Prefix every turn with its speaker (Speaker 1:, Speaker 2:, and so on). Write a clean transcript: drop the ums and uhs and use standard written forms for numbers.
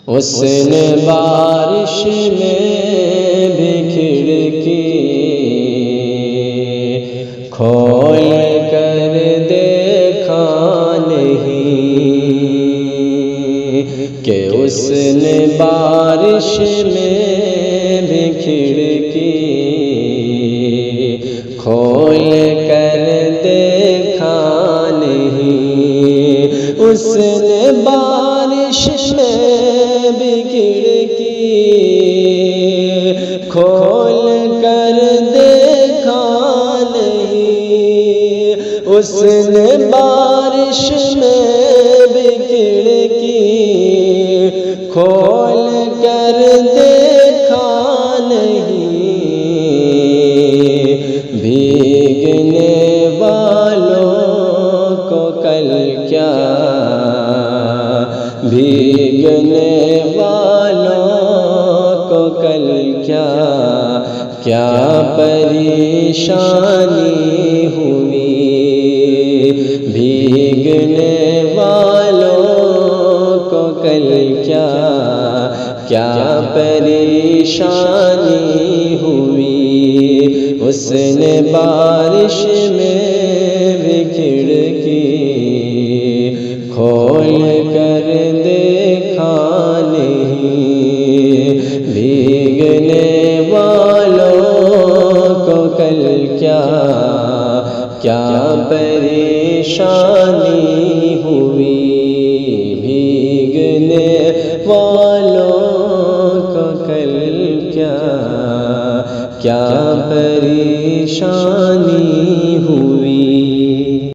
Speaker 1: اس نے بارش میں بھی کھڑکی کھول کر دیکھا نہیں کہ اس نے بارش میں بھی کھڑکی کھول کر دیکھا نہیں اس نے بارش میں بھی کھڑکی کھول کر دیکھا نہیں اس نے بارش میں بھی کھڑکی کھول کر دیکھا نہیں بھیگنے والوں کو کل کیا بھیگنے والوں کو کل کیا کیا پریشانی ہوئی بھیگنے والوں کو کل کیا پریشانی ہوئی اس نے بارش میں بھی کھڑکی کھول کر دیکھا نہیں بھیگنے والوں کو کل کیا پریشانی ہوئی بھیگنے والوں کو کل کیا پریشانی